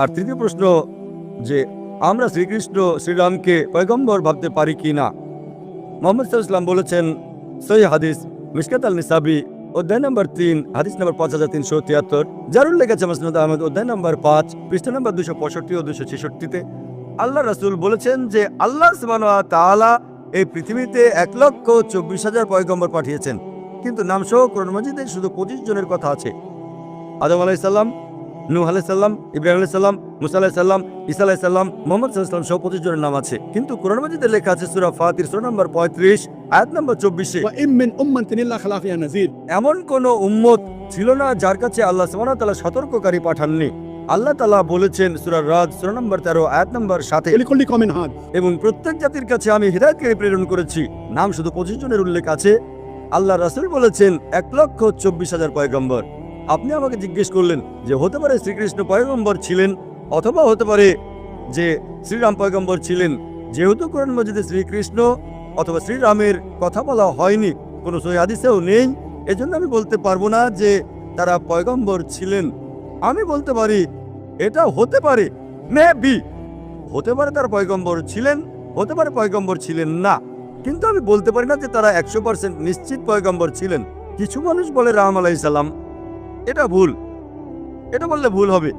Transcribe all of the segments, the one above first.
আর তৃতীয় প্রশ্ন যে আমরা শ্রীকৃষ্ণ শ্রীরামকে পয়গম্বর ভাবতে পারি কি না। মোহাম্মদ সাল্লাল্লাহু আলাইহি ওয়াসাল্লাম বলেছেন, সহিহ হাদিস মিশকাত আল নিসাবি অধ্যায় নম্বর 3 হাদিস নম্বর 5373, যার উল্লেখ আছে মুসনাদ আহমদ অধ্যায় নম্বর 5 পৃষ্ঠা নম্বর 265 ও 266-তে। আল্লাহ রাসূল বলেছেন যে আল্লাহ সুবহানাহু ওয়া তাআলা এই পৃথিবীতে 1,24,000 পয়গম্বর পাঠিয়েছেন, কিন্তু নামসহ কোরআন মাজিদে শুধু 25 জনের কথা আছে। আদম আলাইহিস সালাম, নূহ আলাইহিস সালাম, ইব্রাহিম আলাইহিস সালাম, মুসা আলাইহিস সালাম, ঈসা আলাইহিস সালাম, মুহাম্মদ সাল্লাল্লাহু আলাইহি ওয়াসাল্লাম সহ 25 জনের নাম আছে। কিন্তু কোরআন মাজিদে লেখা আছে সূরা ফাতির সূরা নম্বর 35 আয়াত নম্বর 24-এ, وإن من أمة إلا خلا فيها نذير। এমন কোন উম্মত ছিল না যার কাছে আল্লাহ সুবহানাহু ওয়া তাআলা সতর্ককারী পাঠাননি। আল্লাহ তাআলা বলেছেন সূরা রাদ সূরা নম্বর 13 আয়াত নম্বর 7-এ, ولكل قوم هاد। এবং প্রত্যেক জাতির কাছে আমি হিদায়াতকারী প্রেরণ করেছি। নাম শুধু 25 জনের উল্লেখ আছে। আল্লাহ রাসূল বলেছেন 1,24,000 পয়গম্বর। আপনি আমাকে জিজ্ঞেস করলেন যে হতে পারে শ্রীকৃষ্ণ পয়গম্বর ছিলেন, অথবা হতে পারে যে শ্রীরাম পয়গম্বর ছিলেন। যেহেতু কোরআন মাজিদে শ্রীকৃষ্ণ অথবা শ্রীরামের কথা বলা হয়নি, কোনো সহিহ হাদিসেও নেই, এজন্য আমি বলতে পারবো না যে তারা পয়গম্বর ছিলেন। আমি বলতে পারি এটা হতে পারে, মেবি হতে পারে তারা পয়গম্বর ছিলেন, হতে পারে পয়গম্বর ছিলেন না, কিন্তু আমি বলতে পারি না যে তারা 100% নিশ্চিত পয়গম্বর ছিলেন। কিছু মানুষ বলে রাম আলাইহিস সালাম, এটা ভুল, এটা বললে ভুল হবে।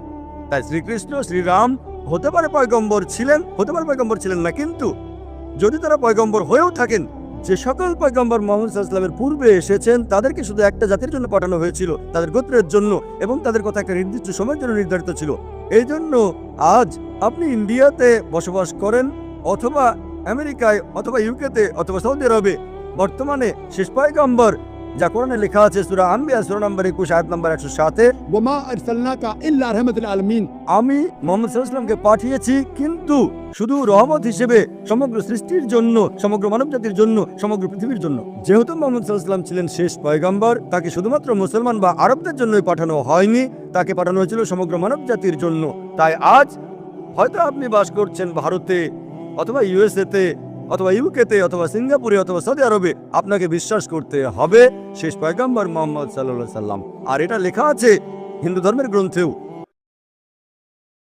তাই শ্রীকৃষ্ণ শ্রীরাম হতে পারে পয়গম্বর ছিলেন, হতে পারে পয়গম্বর ছিলেন না, কিন্তু যদি তারা পয়গম্বর হয়েও থাকেন, যে সকল পয়গম্বর মুহাম্মদ সাল্লাল্লাহু আলাইহি ওয়াসাল্লামের পূর্বে এসেছেন তাদেরকে শুধু একটা জাতির জন্য পাঠানো হয়েছিল, তাদের গোত্রের জন্য, এবং তাদের কথা একটা নির্দিষ্ট সময়ের জন্য নির্ধারিত ছিল। এই জন্য আজ আপনি ইন্ডিয়াতে বসবাস করেন, অথবা আমেরিকায়, অথবা ইউকেতে, অথবা সৌদি আরবে, বর্তমানে শেষ পয়গম্বর যা কোরআনে লেখা আছে সূরা আম্বিয়া সূরা নম্বর 21 আয়াত নম্বর 107-এ, وما أرسلناك إلا رحمة للعالمين। আমি মুহাম্মদ সাল্লাল্লাহু আলাইহি ওয়াসাল্লামকে পাঠিয়েছি কিন্তু শুধু রহমত হিসেবে সমগ্র সৃষ্টির জন্য, সমগ্র মানবজাতির জন্য, সমগ্র পৃথিবীর জন্য। যেহেতু মুহাম্মদ সাল্লাল্লাহু আলাইহি ওয়াসাল্লাম ছিলেন শেষ পয়গম্বর, তাকে শুধুমাত্র মুসলমান বা আরবদের জন্যই পাঠানো হয়নি, তাকে পাঠানো হয়েছিল সমগ্র মানবজাতির জন্য। তাই আজ হয়তো আপনি বাস করছেন ভারতে, অথবা ইউএসএতে, অথবা ইউকেতে, অথবা সিঙ্গাপুরে, অথবা সৌদি আরবে, আপনাকে বিশ্বাস করতে হবে শেষ পয়গম্বর মুহাম্মদ সাল্লাল্লাহু আলাইহি ওয়াসাল্লাম। আর এটা লেখা আছে হিন্দু ধর্মের গ্রন্থেও।